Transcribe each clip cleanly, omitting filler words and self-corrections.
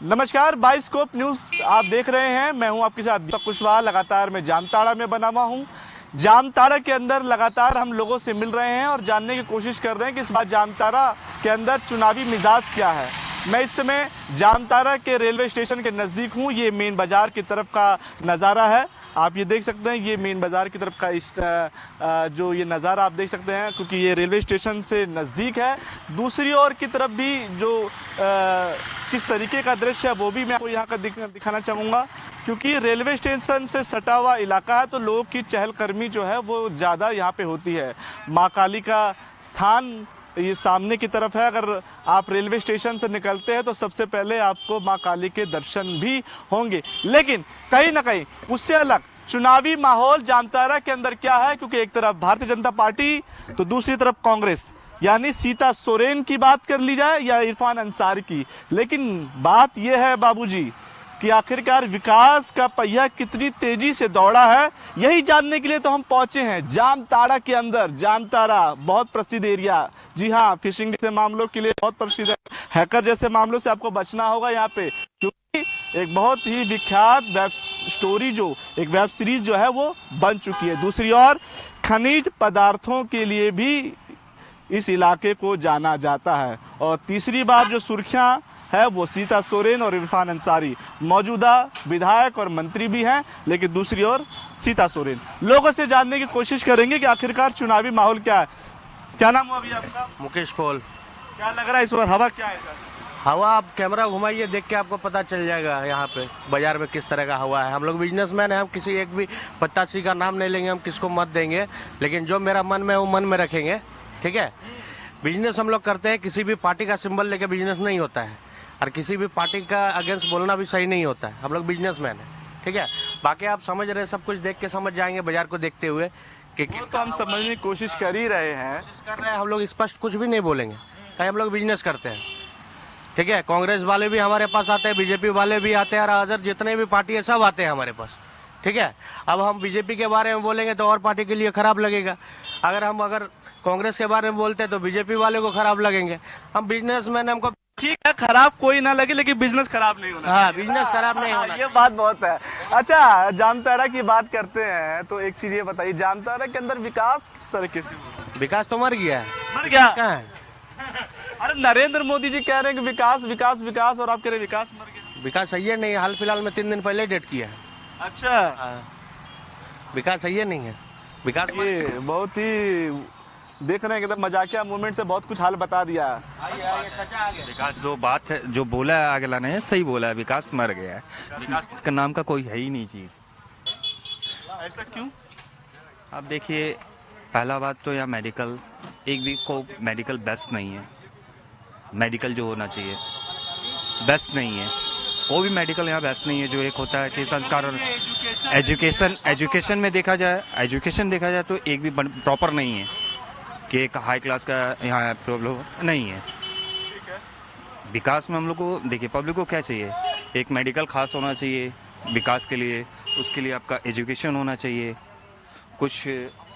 नमस्कार, bioscope news आप देख रहे हैं। मैं हूं आपके साथ दीपक कुशवाहा। लगातार मैं जामताड़ा में बना हुआ हूं। जामताड़ा के अंदर लगातार हम लोगों से मिल रहे हैं और जानने की कोशिश कर रहे हैं कि इस बार जामताड़ा के अंदर चुनावी मिजाज क्या है। मैं इस समय जामताड़ा के रेलवे स्टेशन के नज़दीक हूं। ये मेन बाजार की तरफ का नज़ारा है। आप ये देख सकते हैं, ये मेन बाज़ार की तरफ का जो ये नज़ारा आप देख सकते हैं, क्योंकि ये रेलवे स्टेशन से नज़दीक है। दूसरी ओर की तरफ भी जो किस तरीके का दृश्य है वो भी मैं आपको यहाँ का दिखाना चाहूँगा, क्योंकि रेलवे स्टेशन से सटा हुआ इलाका है तो लोगों की चहलकदमी जो है वो ज़्यादा यहाँ पे होती है। माँ काली का स्थान ये सामने की तरफ है। अगर आप रेलवे स्टेशन से निकलते हैं तो सबसे पहले आपको माँ काली के दर्शन भी होंगे। लेकिन कहीं ना कहीं उससे अलग चुनावी माहौल जामताड़ा के अंदर क्या है, क्योंकि एक तरफ भारतीय जनता पार्टी तो दूसरी तरफ कांग्रेस, यानी सीता सोरेन की बात कर ली जाए या इरफान अंसारी की। लेकिन बात यह है बाबूजी कि आखिरकार विकास का पहिया कितनी तेजी से दौड़ा है, यही जानने के लिए तो हम पहुंचे हैं जामताड़ा के अंदर। जामताड़ा बहुत प्रसिद्ध एरिया, जी हाँ, फिशिंग जैसे मामलों के लिए बहुत प्रसिद्ध है। हैकर जैसे मामलों से आपको बचना होगा यहाँ पे, क्योंकि एक बहुत ही विख्यात वेब स्टोरी जो एक वेब सीरीज जो है वो बन चुकी है। दूसरी ओर खनिज पदार्थों के लिए भी इस इलाके को जाना जाता है। और तीसरी बात जो सुर्खियां है वो सीता सोरेन और इरफान अंसारी, मौजूदा विधायक और मंत्री भी हैं, लेकिन दूसरी ओर सीता सोरेन। लोगों से जानने की कोशिश करेंगे कि आखिरकार चुनावी माहौल क्या है। क्या नाम हुआ अभी आपका? मुकेश पॉल। क्या लग रहा है इस बार हवा क्या है? हवा आप कैमरा घुमाइए, देख के आपको पता चल जाएगा यहाँ पे बाजार में किस तरह का हवा है। हम लोग बिजनेसमैन हैं, हम किसी एक भी प्रत्याशी का नाम नहीं लेंगे, हम किसको मत देंगे, लेकिन जो मेरा मन में है वो मन में रखेंगे। ठीक है, बिजनेस हम लोग करते हैं, किसी भी पार्टी का सिंबल लेके बिजनेस नहीं होता है और किसी भी पार्टी का अगेंस्ट बोलना भी सही नहीं होता है। हम लोग बिजनेसमैन हैं, ठीक है। बाकी आप समझ रहे हैं, सब कुछ देख के समझ जाएंगे बाजार को देखते हुए कि तो हम समझने की कोशिश कर ही रहे हैं। हम लोग स्पष्ट कुछ भी नहीं बोलेंगे, कहीं हम लोग बिजनेस करते हैं, ठीक है। कांग्रेस वाले भी हमारे पास आते हैं, बीजेपी वाले भी आते हैं और अदर जितने भी पार्टी है सब आते हैं हमारे पास, ठीक है। अब हम बीजेपी के बारे में बोलेंगे तो और पार्टी के लिए खराब लगेगा। अगर कांग्रेस के बारे में बोलते हैं तो बीजेपी वाले को खराब लगेंगे। हम बिजनेसमैन, हमको ठीक है, खराब कोई ना लगे, लेकिन बिजनेस खराब नहीं होना। हाँ, बिजनेस खराब नहीं होना। ये बात बहुत है। अच्छा, जामताड़ा की बात करते हैं तो एक चीज ये बताइए, जामताड़ा के अंदर विकास किस तरीके से हुआ? विकास तो मर गया है। मर गया? कहाँ है? अरे नरेंद्र मोदी जी कह रहे हैं कि विकास विकास विकास, और आप कह रहे हैं विकास मर गया। विकास सही है नहीं, हाल फिलहाल में 3 दिन पहले डेट किया है। अच्छा, विकास सही है नहीं है, विकास ये बहुत ही देख रहे हैं एकदम मजाकिया मूवमेंट से बहुत कुछ हाल बता दिया। विकास जो बात है, जो बोला है अगला ने सही बोला है, विकास मर गया है। विकास का नाम का कोई है ही नहीं चीज। ऐसा क्यों? आप देखिए, पहला बात तो यहाँ मेडिकल, एक भी को मेडिकल बेस्ट नहीं है। मेडिकल जो होना चाहिए बेस्ट नहीं है, वो भी मेडिकल यहाँ बेस्ट नहीं है। जो एक होता है कि संस्कार और एजुकेशन में देखा जाए तो एक भी प्रॉपर नहीं है कि एक हाई क्लास का यहाँ प्रॉब्लम नहीं है। विकास में हम लोग को देखिए, पब्लिक को क्या चाहिए, एक मेडिकल खास होना चाहिए विकास के लिए, उसके लिए आपका एजुकेशन होना चाहिए। कुछ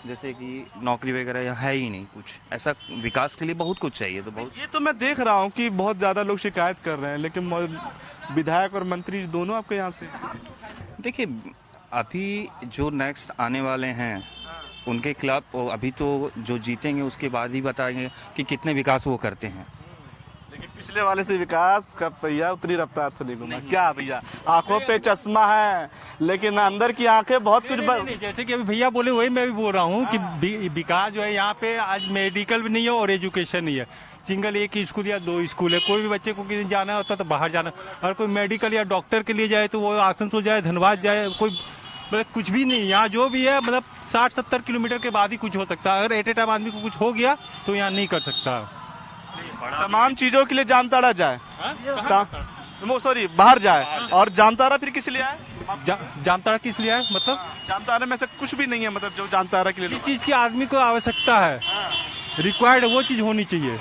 जैसे कि नौकरी वगैरह यहाँ है ही नहीं कुछ ऐसा, विकास के लिए बहुत कुछ चाहिए। तो बहुत ये तो मैं देख रहा हूँ कि बहुत ज़्यादा लोग शिकायत कर रहे हैं, लेकिन विधायक और मंत्री दोनों आपके यहाँ से। देखिए, अभी जो नेक्स्ट आने वाले हैं उनके खिलाफ अभी तो जो जीतेंगे उसके बाद ही बताएंगे कि कितने विकास वो करते हैं। लेकिन पिछले वाले से विकास का पहिया उतनी रफ्तार से नहीं घूमा। क्या भैया, आंखों पे चश्मा है लेकिन अंदर की आंखें बहुत कुछ नहीं, जैसे कि अभी भैया बोले वही मैं भी बोल रहा हूँ कि विकास जो है यहाँ पे आज मेडिकल भी नहीं है और एजुकेशन नहीं है। सिंगल एक ही स्कूल या 2 स्कूल है। कोई भी बच्चे को कहीं जाना होता तो बाहर जाना, और कोई मेडिकल या डॉक्टर के लिए जाए तो वो आसनसोल जाए, धनबाद जाए, कोई मतलब कुछ भी नहीं। यहाँ जो भी है मतलब 60-70 किलोमीटर के बाद ही कुछ हो सकता है। अगर एट ए टाइम आदमी को कुछ हो गया तो यहाँ नहीं कर सकता। तमाम चीजों के लिए जामताड़ा जाए, सॉरी बाहर जाए, और जामताड़ा फिर किस लिए आए? जामताड़ा किस लिए है? मतलब जामताड़ा में से कुछ भी नहीं है, मतलब जो जामताड़ा के लिए जिस चीज़ की आदमी को आवश्यकता है, रिक्वायर्ड वो चीज़ होनी चाहिए।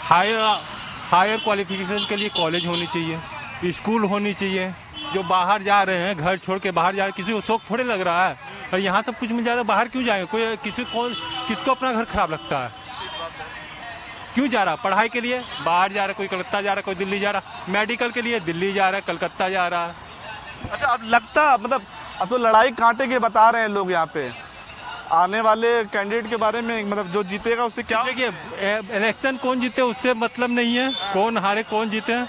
हायर क्वालिफिकेशन के लिए कॉलेज होनी चाहिए, स्कूल होनी चाहिए। जो बाहर जा रहे हैं, घर छोड़ के बाहर जा रहे हैं, किसी को शौक थोड़े लग रहा है और यहाँ सब कुछ मिल जाए तो बाहर क्यों जाएंगे? किसको अपना घर खराब लगता है? क्यों जा रहा? पढ़ाई के लिए बाहर जा रहा, कोई कलकत्ता जा रहा, कोई दिल्ली जा रहा, मेडिकल के लिए दिल्ली जा रहा है, कलकत्ता जा रहा है। अच्छा, अब लगता मतलब अब तो लड़ाई कांटे के बता रहे हैं लोग यहाँ पे आने वाले कैंडिडेट के बारे में, मतलब जो जीतेगा उससे क्या? देखिए, इलेक्शन कौन जीते उससे मतलब नहीं है, कौन हारे कौन जीते।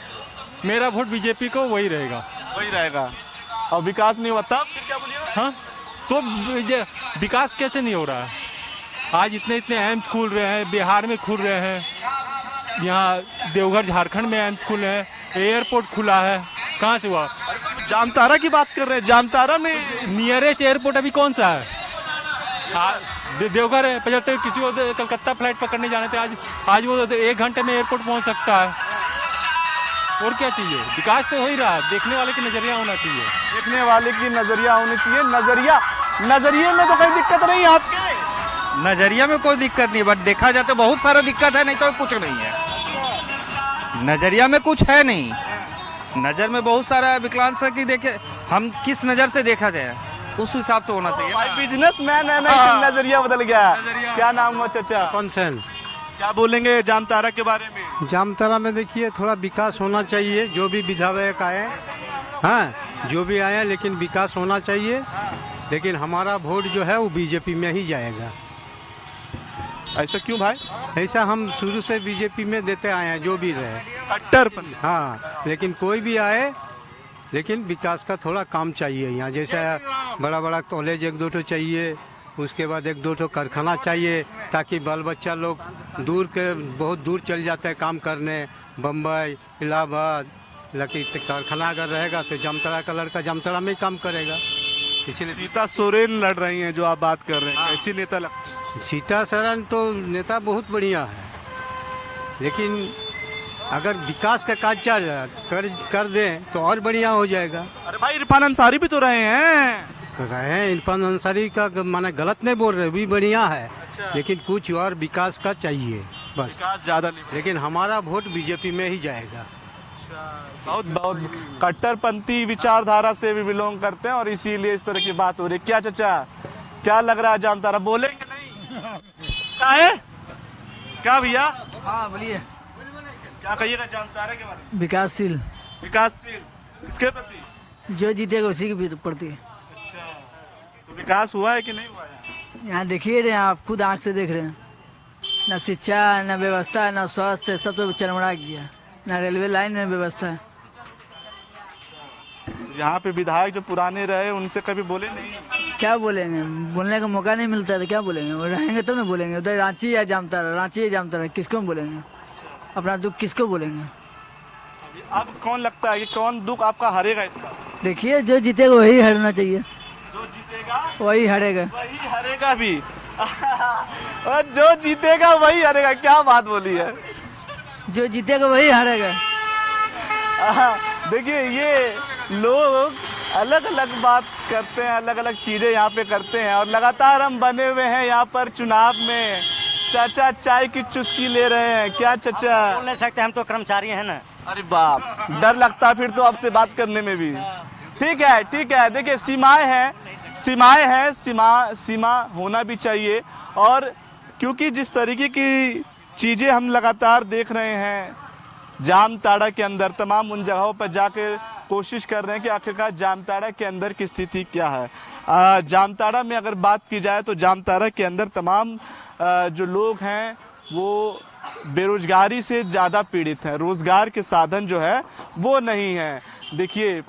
मेरा वोट बीजेपी को, वही रहेगा। वही रहेगा। और विकास नहीं हुआ तब फिर क्या बोलिएगा? हाँ, तो विकास कैसे नहीं हो रहा है? आज इतने इतने एम्स खुल रहे हैं, बिहार में खुल रहे हैं, यहाँ देवघर झारखंड में एम्स खुले हैं, एयरपोर्ट खुला है, कहाँ से हुआ? जामताड़ा की बात कर रहे हैं, जामताड़ा में नियरेस्ट एयरपोर्ट अभी कौन सा है? देवघर है, 75 किसी को कलकत्ता फ्लाइट पकड़ने जाने थे, आज वो 1 घंटे में एयरपोर्ट पहुंच सकता है। और क्या चाहिए? विकास तो हो ही रहा है, देखने वाले की नजरिया होना चाहिए। देखने वाले की नजरिया होनी चाहिए। नजरिए में तो कोई दिक्कत नहीं है आपके? नजरिया में कोई दिक्कत नहीं, बट देखा जाए तो बहुत सारा दिक्कत है, नहीं तो कुछ नहीं है। नजरिया में कुछ है नहीं, नजर में बहुत सारा विकलांग है कि देखे हम किस नजर से देखा जाए उस हिसाब से होना चाहिए। भाई बिजनेसमैन है ना, इसलिए नजरिया बदल गया। क्या नाम हुआ चाचा? कंसर्न क्या बोलेंगे जामताड़ा के बारे में? जामताड़ा में देखिए थोड़ा विकास होना चाहिए, जो भी विधायक आए, हाँ जो भी आए, लेकिन विकास होना चाहिए। लेकिन हमारा वोट जो है वो बीजेपी में ही जाएगा। ऐसा क्यों भाई? ऐसा हम शुरू से बीजेपी में देते आए हैं, जो भी रहे। कट्टरपंथी। हाँ, लेकिन कोई भी आए, लेकिन विकास का थोड़ा काम चाहिए यहाँ। जैसे बड़ा बड़ा कॉलेज 1-2 ठो चाहिए, उसके बाद 1-2 ठो कारखाना चाहिए, ताकि बाल बच्चा लोग बहुत दूर चल जाते हैं काम करने, बम्बई, इलाहाबाद। लेकिन कारखाना अगर रहेगा तो जामताड़ा का लड़का जामताड़ा में ही काम करेगा। इसीलिए सीता सोरेन लड़ रही हैं जो आप बात कर रहे हैं, कैसी नेता लगती है? सीता सरन तो नेता बहुत बढ़िया है, लेकिन अगर विकास का काज कर दें तो और बढ़िया हो जाएगा। अरे भाई इरफान अंसारी भी तो रहे हैं। रहे हैं, इरफान अंसारी का माने गलत नहीं बोल रहे, भी बढ़िया है। लेकिन कुछ और विकास का चाहिए बस। विकास ज्यादा नहीं। लेकिन हमारा वोट बीजेपी में ही जाएगा। बहुत बहुत कट्टरपंथी विचारधारा से भी बिलोंग करते हैं और इसीलिए इस तरह की बात हो रही है। क्या चाचा, क्या लग रहा है जामताड़ा बोलेंगे नहीं? क्या है? क्या भैया? हाँ बोलिए। क्या कहिएगा जामताड़ा के बारे में? विकासशील। विकासशील किसके प्रति? जो जीतेगा उसी के प्रति। अच्छा, तो विकास हुआ है कि नहीं हुआ है? यहाँ देखिए रहे हैं, आप खुद आँख से देख रहे हैं। न शिक्षा, न व्यवस्था, न स्वास्थ्य, सब तो चरमरा गया। न रेलवे लाइन में व्यवस्था है। यहाँ पे विधायक जो पुराने रहे उनसे कभी बोले नहीं? क्या बोलेंगे? बोलने का मौका नहीं मिलता है तो क्या बोलेंगे? वो रहेंगे तो ना बोलेंगे। उधर रांची या जामताड़ा, रांची या जामताड़ा, किसको बोलेंगे? अपना दुख किसको बोलेंगे? अब कौन लगता है कि कौन दुख आपका हरेगा इस बार? देखिए, जो जीतेगा वही हरना चाहिए। जो जीतेगा वही हरेगा। वही हरेगा भी। और जो जीतेगा वही हरेगा, क्या बात बोली है? जो जीतेगा वही हारेगा। देखिए, ये लोग अलग अलग बात करते हैं, अलग अलग चीजें यहाँ पे करते हैं और लगातार हम बने हुए हैं यहाँ पर चुनाव में। चाचा चाय की चुस्की ले रहे हैं। क्या चाचा? बोल नहीं सकते, हम तो कर्मचारी हैं ना। अरे बाप, डर लगता है फिर तो आपसे बात करने में भी। ठीक है, ठीक है। देखिए, सीमाएं हैं, सीमा होना भी चाहिए। और क्योंकि जिस तरीके की चीज़ें हम लगातार देख रहे हैं जामताड़ा के अंदर, तमाम उन जगहों पर जाकर कोशिश कर रहे हैं कि आखिरकार जामताड़ा के अंदर की स्थिति क्या है। जामताड़ा में अगर बात की जाए तो जामताड़ा के अंदर तमाम जो लोग हैं वो बेरोजगारी से ज़्यादा पीड़ित हैं। रोज़गार के साधन जो है वो नहीं है। देखिए,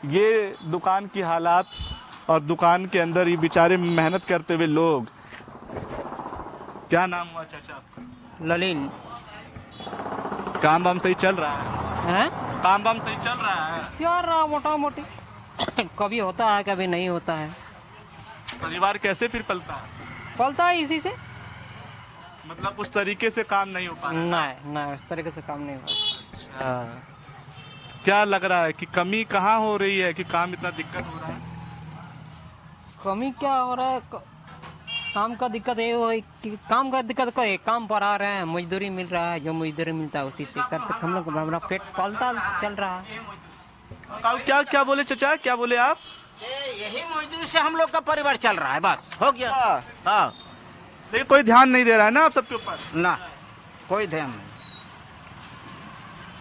ये दुकान की हालात और दुकान के अंदर ये बेचारे मेहनत करते हुए लोग। क्या नाम हुआ चाचा आपका? ललिन। काम वाम सही चल रहा है? हैं? काम वाम सही चल रहा है? क्या रहा मोटा मोटी। कभी होता है, कभी नहीं होता है। परिवार कैसे फिर पलता है? पलता है इसी से। मतलब उस तरीके से काम नहीं हो पा रहा? नहीं, उस तरीके से काम नहीं होता। हाँ। क्या लग रहा है कि कमी कहाँ हो रही है कि काम इतना दिक्कत हो रहा है? कमी क्या हो रहा है? काम का दिक्कत ये हो कि काम का दिक्कत को है, काम पर आ रहे हैं, मजदूरी मिल रहा है, जो मजदूरी मिलता है उसी से करते हम लोग हमारा पेट पालता चल रहा है। क्या क्या बोले चाचा, क्या बोले आप? यही मजदूरी से हम लोग का परिवार चल रहा है, बस हो गया। हाँ, लेकिन कोई ध्यान नहीं दे रहा है ना आप सबके ऊपर? ना कोई ध्यान नहीं।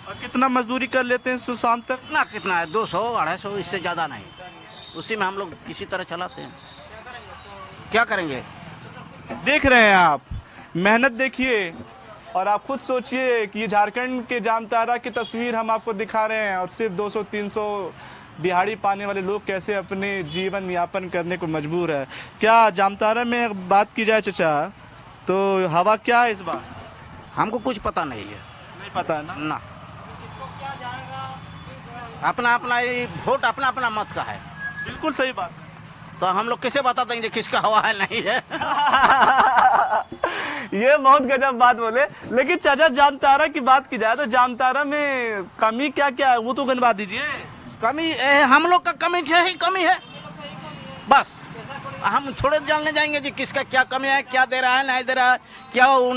और कितना मजदूरी कर लेते हैं सुबह शाम तक? कितना कितना है, 200 250, इससे ज़्यादा नहीं। उसी में हम लोग किसी तरह चलाते हैं। क्या करेंगे? देख रहे हैं आप, मेहनत देखिए और आप खुद सोचिए कि ये झारखंड के जामताड़ा की तस्वीर हम आपको दिखा रहे हैं और सिर्फ 200-300 दिहाड़ी पाने वाले लोग कैसे अपने जीवन यापन करने को मजबूर है। क्या जामताड़ा में बात की जाए चाचा तो हवा क्या है इस बार? हमको कुछ पता नहीं है। नहीं पता है ना? ना, अपना अपना ये वोट अपना अपना मत का है। बिल्कुल सही बात। तो हम लोग कैसे बता देंगे किसका हवा है नहीं है? ये बहुत गजब बात बोले। लेकिन चाचा जामताड़ा की बात की जाए तो जामताड़ा में कमी क्या क्या है वो तो गिनवा दीजिए। कमी हम लोग का कमी है ही कमी है बस। हम थोड़े जानने जाएंगे जी किसका क्या कमी है, क्या दे रहा है नहीं दे रहा है, क्या हो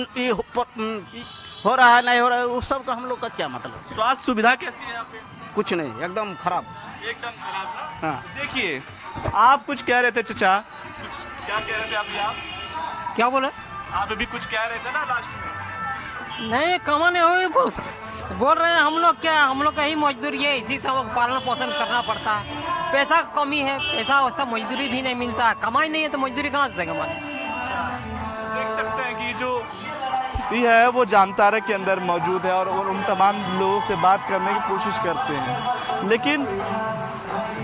रहा है नहीं हो रहा है, उस सब का हम लोग का क्या मतलब। स्वास्थ्य सुविधा कैसी है यहाँ पे? कुछ नहीं, एकदम खराब। एकदम खराब ना। हाँ। देखिए आप कुछ कह रहे थे चाचा, कुछ क्या कह रहे थे अभी आप? क्या बोले? आप अभी कुछ कह रहे थे ना लास्ट में। नहीं कमाने हुए बोल रहे हैं हम लोग। क्या हम लोग का ही मजदूरी है, इसी से हम पालन पोषण करना पड़ता है। पैसा कमी है, पैसा वैसा मजदूरी भी नहीं मिलता, कमाई नहीं है तो मजदूरी कहाँ से देंगे हमारे। देख सकते हैं कि जो स्थिति है वो जामताड़ा के अंदर मौजूद है और उन तमाम लोगों से बात करने की कोशिश करते हैं। लेकिन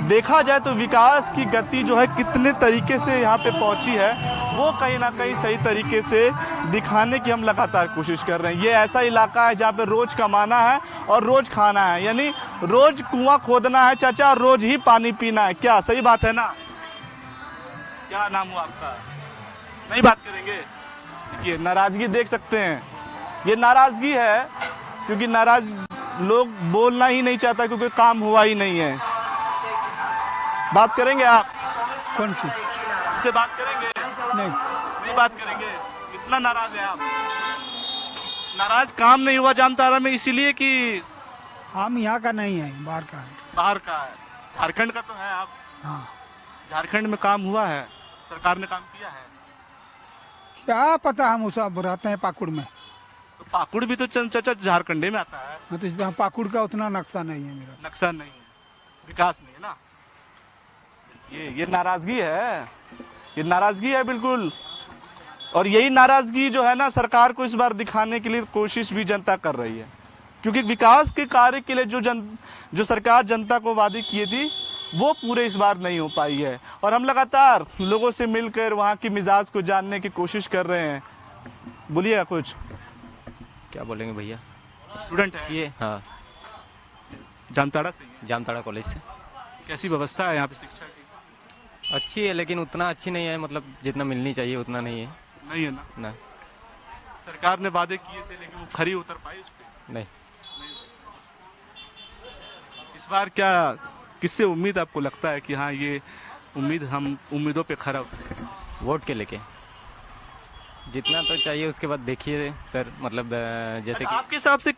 देखा जाए तो विकास की गति जो है कितने तरीके से यहाँ पे पहुँची है वो कहीं ना कहीं सही तरीके से दिखाने की हम लगातार कोशिश कर रहे हैं। ये ऐसा इलाका है जहाँ पे रोज कमाना है और रोज खाना है, यानी रोज कुआं खोदना है चाचा और रोज ही पानी पीना है। क्या सही बात है ना? क्या नाम हुआ आपका? नहीं बात करेंगे? देखिए नाराजगी देख सकते हैं, ये नाराजगी है क्योंकि नाराज लोग बोलना ही नहीं चाहता क्योंकि काम हुआ ही नहीं है। बात करेंगे आप? कौन सी? आपसे बात करेंगे? नहीं बात करेंगे। इतना नाराज है आप? नाराज काम नहीं हुआ जामताड़ा में इसीलिए कि हम यहाँ का नहीं है, बाहर का है। बाहर का है? झारखंड का तो है आप। हाँ। झारखंड में काम हुआ है, सरकार ने काम किया है? क्या पता, हम उस रहते हैं पाकुड़ में। तो पाकुड़ भी तो चाचा झारखंड में आता है। हाँ, तो इसमें पाकुड़ का उतना नक्शा नहीं है मेरा। नक्शा नहीं है, विकास नहीं है ना। ये नाराजगी है, ये नाराजगी है बिल्कुल। और यही नाराजगी जो है ना सरकार को इस बार दिखाने के लिए कोशिश भी जनता कर रही है क्योंकि विकास के कार्य के लिए जो सरकार जनता को वादे किए थी वो पूरे इस बार नहीं हो पाई है। और हम लगातार लोगों से मिलकर वहाँ की मिजाज को जानने की कोशिश कर रहे हैं। बोलिएगा कुछ। क्या बोलेंगे भैया? स्टूडेंट है ये? हाँ, जामताड़ा से ही है। जामताड़ा कॉलेज से। कैसी व्यवस्था है यहाँ पे शिक्षा की? अच्छी है लेकिन उतना अच्छी नहीं है, मतलब जितना मिलनी चाहिए उतना नहीं है। नहीं है ना? ना, सरकार ने वादे किए थे लेकिन वो खरी उतर पाई उस पे? नहीं। इस बार क्या किससे उम्मीद आपको लगता है कि हाँ ये उम्मीद हम उम्मीदों पे खरा उतरे? वोट के लेके जितना तो चाहिए उसके बाद देखिए सर, मतलब जैसे कि आपके हिसाब से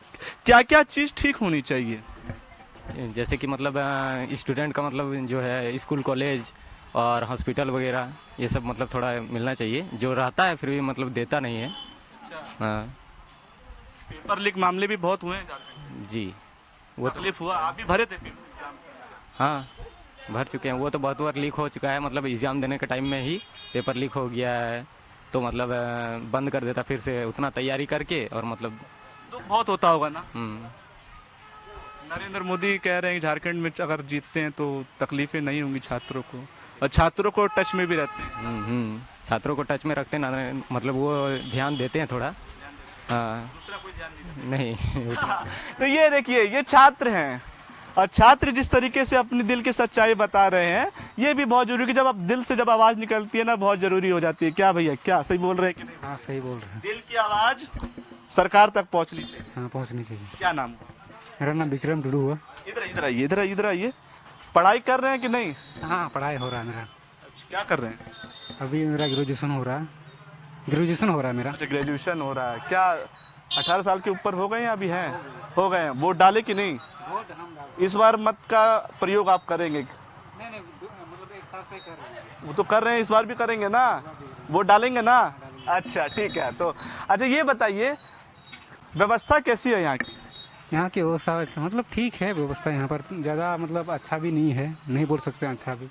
क्या क्या चीज़ ठीक होनी चाहिए? जैसे कि मतलब स्टूडेंट का मतलब जो है स्कूल कॉलेज और हॉस्पिटल वगैरह ये सब मतलब थोड़ा मिलना चाहिए। जो रहता है फिर भी मतलब देता नहीं है। हाँ पेपर लीक मामले भी बहुत हुए हैं झारखंड। जी, वो तो तकलीफ हुआ, आप भी भरे थे पेपर एग्जाम? हाँ भर चुके हैं। वो तो बहुत बार लीक हो चुका है, मतलब एग्ज़ाम देने के टाइम में ही पेपर लीक हो गया है तो मतलब बंद कर देता फिर से उतना तैयारी करके और मतलब तो बहुत होता होगा ना। नरेंद्र मोदी कह रहे हैं कि झारखंड में अगर जीतते हैं तो तकलीफें नहीं होंगी छात्रों को और छात्रों को टच में भी रहते हैं। छात्रों को टच में रखते हैं ना, मतलब वो ध्यान देते हैं थोड़ा। हाँ, दूसरा कोई ध्यान नहीं तो ये देखिए ये छात्र हैं और छात्र जिस तरीके से अपने दिल की सच्चाई बता रहे हैं ये भी बहुत जरूरी है कि जब आप दिल से जब आवाज़ निकलती है ना बहुत ज़रूरी हो जाती है। क्या भैया, क्या सही बोल रहे हैं कि नहीं? हाँ सही बोल रहे हैं। दिल की आवाज़ सरकार तक पहुंचनी चाहिए। हाँ पहुँचनी चाहिए। क्या नाम हुआ? मेरा नाम विक्रम टुडू हुआ। इधर आइए, इधर आइए। पढ़ाई कर रहे हैं कि नहीं? हाँ पढ़ाई हो रहा है मेरा। अच्छा, क्या कर रहे हैं? अभी मेरा ग्रेजुएशन हो रहा है। ग्रेजुएशन हो रहा है मेरा। अच्छा ग्रेजुएशन हो रहा है। क्या 18 साल के ऊपर हो गए हैं? अभी हैं? हो गए हैं। वोट डाले कि नहीं? इस बार मत का प्रयोग आप करेंगे? नहीं मतलब एक साल से कर रहे हैं। वो तो कर रहे हैं, इस बार भी करेंगे ना? वोट डालेंगे ना? अच्छा ठीक है। तो अच्छा ये बताइए व्यवस्था कैसी है यहाँ की? यहाँ की व्यवस्था मतलब ठीक है, व्यवस्था यहाँ पर ज़्यादा मतलब अच्छा भी नहीं है, नहीं बोल सकते हैं अच्छा भी,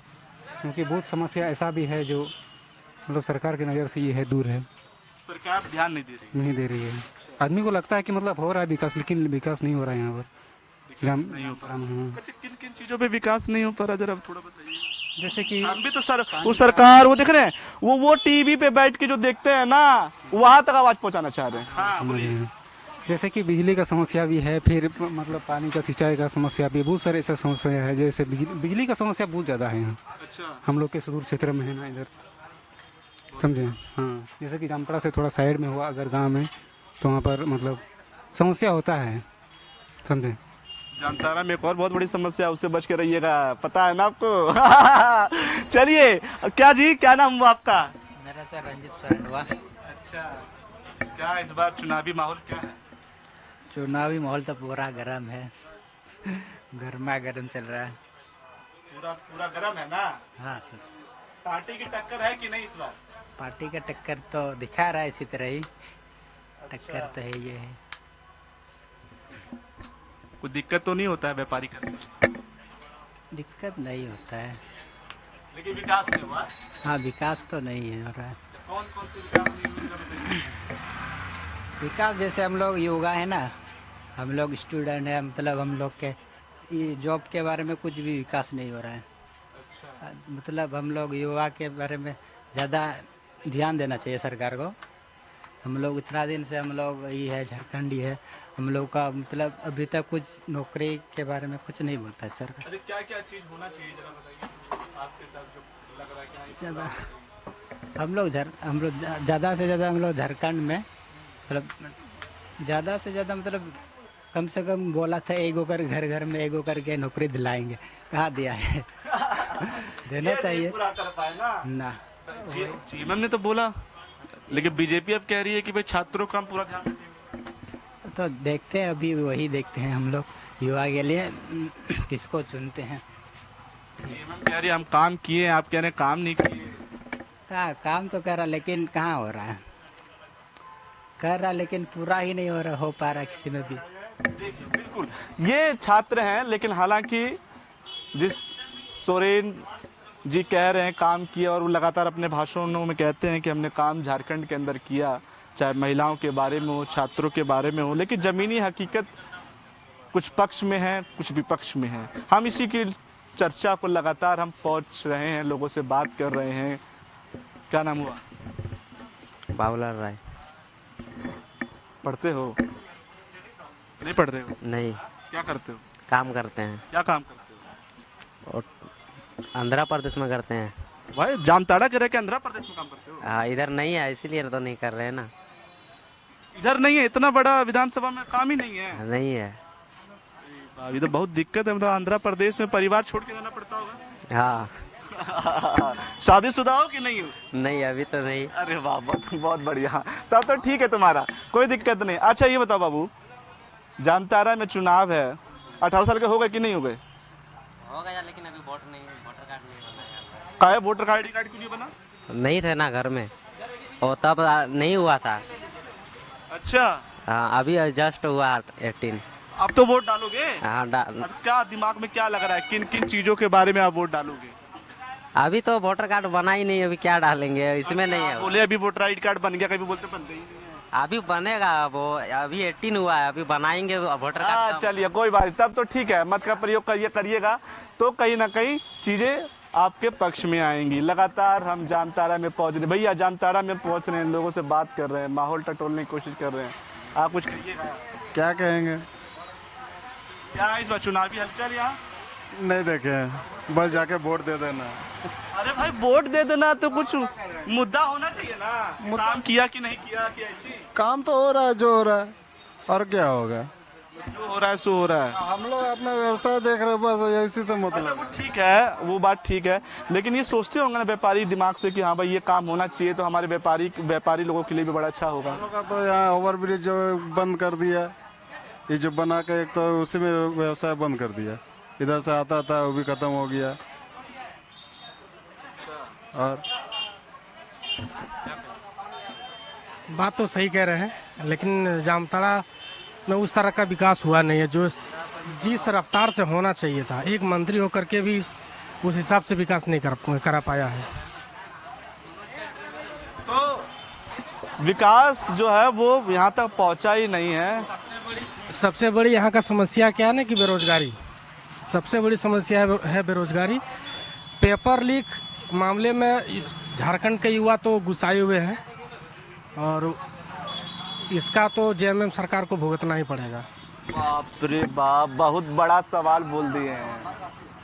क्योंकि बहुत समस्या ऐसा भी है जो मतलब सरकार की नज़र से ये है दूर है, सरकार ध्यान नहीं दे रही। नहीं दे रही है। आदमी को लगता है कि मतलब हो रहा है विकास, लेकिन विकास नहीं हो रहा है यहाँ पर। नहीं हो पा रहा। अच्छा, किन किन चीजों पे विकास नहीं हो पा रहा, जरा थोड़ा बताइए। जैसे कि हम भी तो सर वो सरकार वो देख रहे हैं, वो टीवी पे बैठ के जो देखते हैं ना, वहां तक आवाज पहुंचाना चाह रहे हैं। हाँ, बोलिए। जैसे कि बिजली का समस्या भी है, फिर मतलब पानी का सिंचाई का समस्या भी है, बहुत सारे ऐसा समस्या है। जैसे बिजली का समस्या बहुत ज़्यादा है यहाँ। अच्छा, हम लोग के सुदूर क्षेत्र में है ना इधर, समझे। हाँ, जैसे कि जामताड़ा से थोड़ा साइड में हुआ अगर गांव में, तो वहाँ पर मतलब समस्या होता है, समझे। जामताड़ा में एक और बहुत बड़ी समस्या है, उससे बच के रहिएगा, पता है ना आपको। चलिए, क्या जी, क्या नाम हुआ आपका? मेरा सर रंजित सरंडवा। अच्छा, क्या इस बार चुनावी माहौल क्या है? चुनावी माहौल तो पूरा गर्म है, गर्मा गर्म चल रहा है। पूरा पूरा गर्म है ना? हाँ सर। पार्टी की टक्कर है कि नहीं इस बार? पार्टी का टक्कर तो दिखा रहा है इसी तरह ही, टक्कर तो है ये है। कोई दिक्कत तो नहीं होता है व्यापारी करने? दिक्कत नहीं होता है, लेकिन विकास नहीं हुआ। हाँ विकास तो नहीं है हो रहा है। कौन कौन से विकास नहीं हुए? विकास जैसे हम लोग युवा है ना, हम लोग स्टूडेंट है, मतलब हम लोग के ये जॉब के बारे में कुछ भी विकास नहीं हो रहा है। मतलब हम लोग युवा के बारे में ज़्यादा ध्यान देना चाहिए सरकार को। हम लोग इतना दिन से हम लोग ये है झारखंडी है, हम लोग का मतलब अभी तक कुछ नौकरी के बारे में कुछ नहीं बोलता है सरकार। अरे क्या क्या चीज होना चाहिए, जरा बताइए आपके साथ जो लग रहा है कि ज़्यादा हम लोग ज़्यादा से ज़्यादा हम लोग झारखंड में मतलब ज़्यादा से ज़्यादा मतलब कम से कम बोला था एगो कर घर घर में एगो करके नौकरी दिलाएंगे, कहाँ दिया है। देना चाहिए पूरा कर पाए ना। चीमन ने तो बोला, लेकिन बीजेपी अब कह रही है कि भाई छात्रों का हम पूरा ध्यान रखेंगे। तो देखते हैं, अभी वही देखते हैं हम लोग युवा के लिए किसको चुनते हैं। चीमन कह रही है हम काम किए, आप कह रहे हैं काम नहीं किए। कहाँ काम तो कर रहा, लेकिन कहाँ हो रहा है, कर रहा लेकिन पूरा ही नहीं हो पा रहा किसी में भी। देखिए, बिल्कुल ये छात्र हैं, लेकिन हालांकि जिस सोरेन जी कह रहे हैं काम किया, और वो लगातार अपने भाषणों में कहते हैं कि हमने काम झारखंड के अंदर किया, चाहे महिलाओं के बारे में हो, छात्रों के बारे में हो, लेकिन ज़मीनी हकीकत कुछ पक्ष में है, कुछ विपक्ष में है। हम इसी की चर्चा को लगातार हम पहुंच रहे हैं, लोगों से बात कर रहे हैं। क्या नाम हुआ? बाबूलाल राय। पढ़ते हो? नहीं पढ़ रहे हो? नहीं, क्या करते हो? काम करते हैं, क्या काम करते हो? और आंध्र प्रदेश में करते हैं। भाई जामताड़ा के रह के आंध्र प्रदेश में काम करते हो? हाँ, इधर नहीं है इसीलिए तो नहीं कर रहे हैं ना। इधर नहीं है, इतना बड़ा विधानसभा में काम ही नहीं है। नहीं है। अभी तो बहुत दिक्कत है, मतलब आंध्र प्रदेश में परिवार छोड़ के रहना पड़ता होगा। हाँ। शादीशुदा हो कि नहीं हो? नहीं, अभी तो नहीं। अरे वाह, बहुत बहुत बढ़िया, तब तो ठीक है तुम्हारा, कोई दिक्कत नहीं। अच्छा ये बताओ बाबू, जामताड़ा में चुनाव है, 18 साल के हो गए कि नहीं हो गए? हो गया, लेकिन अभी वोट नहीं, वोटर कार्ड नहीं बना। काहे वोटर आई डी कार्ड क्यों नहीं बना? नहीं थे ना घर में, और तब नहीं हुआ था। अच्छा, हाँ, अभी जस्ट हुआ 18। अब तो वोट डालोगे? हाँ, अब क्या दिमाग में क्या लग रहा है, किन किन चीजों के बारे में आप वोट डालोगे? अभी तो वोटर कार्ड बना ही नहीं, अभी क्या डालेंगे, इसमें नहीं है। बोले अभी वोटर आई कार्ड बन गया, कभी बोलते बनते ही नहीं है। अभी बनेगा, वो अभी 18 हुआ है, अभी बनाएंगे वोटर कार्ड। चलिए कोई बात नहीं, तब तो ठीक है, मत का प्रयोग करिएगा तो कहीं ना कहीं चीजें आपके पक्ष में आएंगी। लगातार हम जामताड़ा में पहुंच रहे, भैया जामताड़ा में पहुंच रहे हैं, लोगों से बात कर रहे हैं, माहौल टटोलने की कोशिश कर रहे हैं। आप कुछ कहिएगा? क्या कहेंगे, क्या इस बार चुनावी हलचल यहाँ? नहीं देखे, बस जाके वोट दे देना। अरे भाई वोट दे देना तो कुछ मुद्दा होना चाहिए ना, काम किया कि नहीं किया, कि ऐसे काम तो हो रहा है जो हो रहा है, और क्या होगा, जो हो रहा है सो हो रहा है। हम लोग अपना व्यवसाय देख रहे हैं, बस इसी से अच्छा, मतलब। वो ठीक है, वो बात ठीक है, लेकिन ये सोचते होंगे ना व्यापारी दिमाग से कि हाँ भाई ये काम होना चाहिए, तो हमारे व्यापारी लोगों के लिए भी बड़ा अच्छा होगा। हम लोग का तो यहाँ ओवरब्रिज जो बंद कर दिया, ये जो बना के एक तो उसी में व्यवसाय बंद कर दिया, इधर से आता था वो भी खत्म हो गया। और बात तो सही कह रहे हैं, लेकिन जामताड़ा न उस तरह का विकास हुआ नहीं है जो जिस रफ्तार से होना चाहिए था। एक मंत्री होकर के भी उस हिसाब से विकास नहीं करा पाया है। तो विकास जो है वो यहाँ तक पहुँचा ही नहीं है। सबसे बड़ी यहाँ का समस्या क्या है ना कि बेरोजगारी सबसे बड़ी समस्या है बेरोजगारी। पेपर लीक मामले में झारखंड के युवा तो गुस्साए हुए हैं और इसका तो जेएमएम सरकार को भुगतना ही पड़ेगा। बाप रे बाप, बहुत बड़ा सवाल बोल दिए हैं।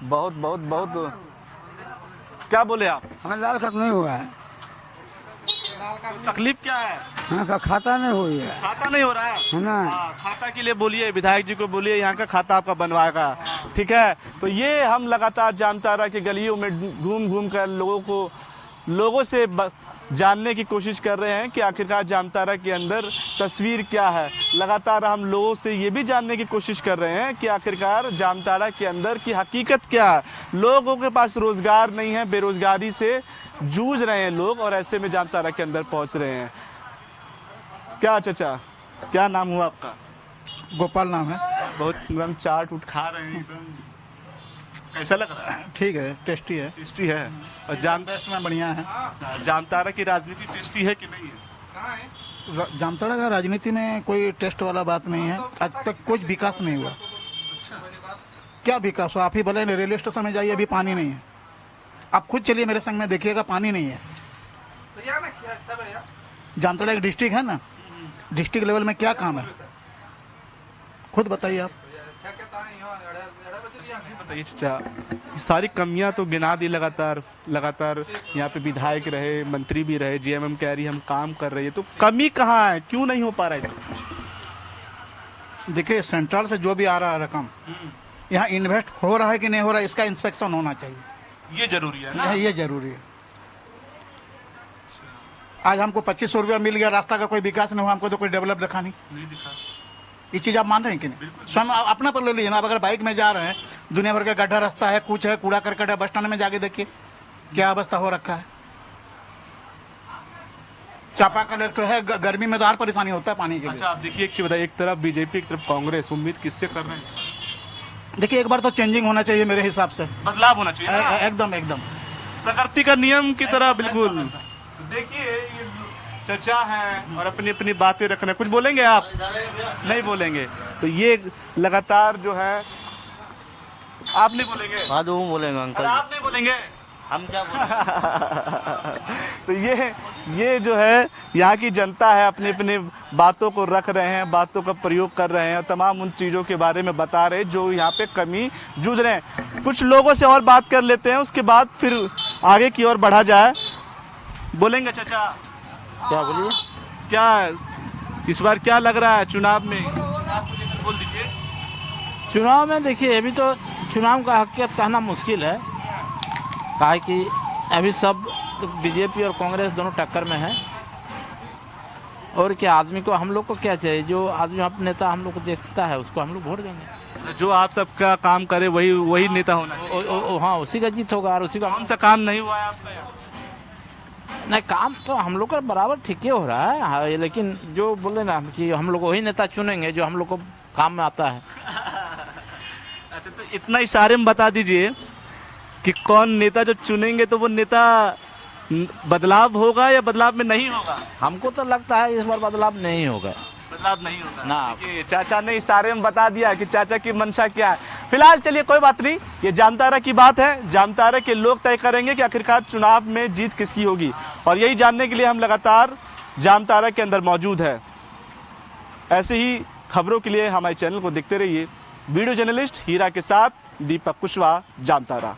बहुत बहुत बहुत। क्या बोले आप? हमें लाल खत नहीं हुआ है। तकलीफ क्या है? हाँ का खाता नहीं हुई है। खाता नहीं हो रहा है ना। खाता के लिए बोलिए, विधायक जी को बोलिए, यहाँ का खाता आपका बनवाएगा। ठीक है, तो ये हम लगातार जामताड़ा की गलियों में घूम घूम कर लोगों से जानने की कोशिश कर रहे हैं कि आखिरकार जामताड़ा के अंदर तस्वीर क्या है। लगातार हम लोगों से ये भी जानने की कोशिश कर रहे हैं कि आखिरकार जामताड़ा के अंदर की हकीकत क्या है। लोगों के पास रोजगार नहीं है, बेरोजगारी से जूझ रहे हैं लोग और ऐसे में जामताड़ा के अंदर पहुंच रहे हैं। क्या चाचा, क्या नाम हुआ आपका? गोपाल नाम है। बहुत एकदम चाट उठ खा रहे हैं एकदम। कैसा लग रहा है? ठीक है, टेस्टी है। टेस्टी है। और में बढ़िया है। जामताड़ा की राजनीति टेस्टी है कि नहीं है? जामताड़ा का राजनीति में कोई टेस्ट वाला बात नहीं है। आज तक कुछ विकास नहीं हुआ। क्या विकास हुआ? आप ही बोले रेलवे स्टेशन में जाइए, अभी पानी नहीं है। आप खुद चलिए मेरे संग में, देखिएगा पानी नहीं है। जामताड़ा एक डिस्ट्रिक्ट है ना, डिस्ट्रिक्ट लेवल में क्या काम है खुद बताइए आप। बताइए चाचा, सारी कमियां तो गिना दी लगातार यहाँ पे विधायक रहे, मंत्री भी रहे, जेएमएम कह रही हम काम कर रही है, तो कमी कहाँ है? क्यों नहीं हो पा रहा है? देखिए, सेंट्रल से जो भी आ रहा है रकम यहाँ इन्वेस्ट हो रहा है कि नहीं हो रहा है, इसका इंस्पेक्शन होना चाहिए। ये जरूरी है ना? ये जरूरी है। आज हमको 2500 रुपया मिल गया, रास्ता का कोई विकास नहीं हुआ, हमको तो कोई डेवलप दिखा नहीं दिखा। ये चीज़ आप मान रहे हैं कि नहीं? स्वयं अपना पर ले लीजिए ना। आप अगर बाइक में जा रहे हैं, दुनिया भर का गड्ढा रास्ता है, कुछ है, कूड़ा करकट है, बस स्टैंड में जाके देखिए क्या अवस्था हो रखा है। चापा कलेक्टर है, गर्मी में तो और परेशानी होता है पानी के लिए। अच्छा, आप देखिए एक चीज बताइए, एक तरफ बीजेपी, एक तरफ कांग्रेस, उम्मीद किससे कर रहे हैं? देखिए, एक बार तो चेंजिंग होना चाहिए मेरे हिसाब से, बदलाव होना चाहिए। एकदम एकदम प्रकृति का नियम की तरह बिल्कुल। देखिए, ये चचा हैं और अपनी अपनी बातें रख रहे हैं। कुछ बोलेंगे आप? नहीं बोलेंगे। तो ये लगातार जो है, आप नहीं बोलेंगे? हाँ तो बोलेंगे अंकल। आप नहीं बोलेंगे? हम क्या बोलेंगे? तो ये जो है यहाँ की जनता है, अपनी अपनी बातों को रख रहे हैं, बातों का प्रयोग कर रहे हैं और तमाम उन चीज़ों के बारे में बता रहे हैं जो यहाँ पे कमी जूझ रहे हैं। कुछ लोगों से और बात कर लेते हैं, उसके बाद फिर आगे की ओर बढ़ा जाए। बोलेंगे चाचा? क्या बोलिए? क्या इस बार क्या लग रहा है चुनाव में? बोल दीजिए। चुनाव में देखिए, अभी तो चुनाव का हकीकत कहना मुश्किल है, कहा कि अभी सब बीजेपी और कांग्रेस दोनों टक्कर में है। और क्या आदमी को, हम लोग को क्या चाहिए? जो आदमी अपने नेता हम लोग को देखता है उसको हम लोग वोट देंगे। जो आप सबका काम करे वही नेता होना चाहिए। हाँ, उसी का जीत होगा। और उसी का कौन सा काम नहीं हुआ है आपका यहाँ? नहीं, काम तो हम लोग का बराबर ठीक ही हो रहा है। हाँ, लेकिन जो बोले ना कि हम लोग वही नेता चुनेंगे जो हम लोग को काम में आता है। अच्छा, तो इतना इशारे में बता दीजिए कि कौन नेता जो चुनेंगे तो वो नेता बदलाव होगा या बदलाव में नहीं होगा? हमको तो लगता है इस बार बदलाव नहीं होगा। बदलाव नहीं होगा ना। देखिए, चाचा ने इशारे में बता दिया कि चाचा की मंशा क्या है। फिलहाल चलिए, कोई बात नहीं, ये जामताड़ा की बात है। जामताड़ा के लोग तय करेंगे कि आखिरकार चुनाव में जीत किसकी होगी, और यही जानने के लिए हम लगातार जामताड़ा के अंदर मौजूद है। ऐसे ही खबरों के लिए हमारे चैनल को देखते रहिए। वीडियो जर्नलिस्ट हीरा के साथ दीपक कुशवाहा, जामताड़ा।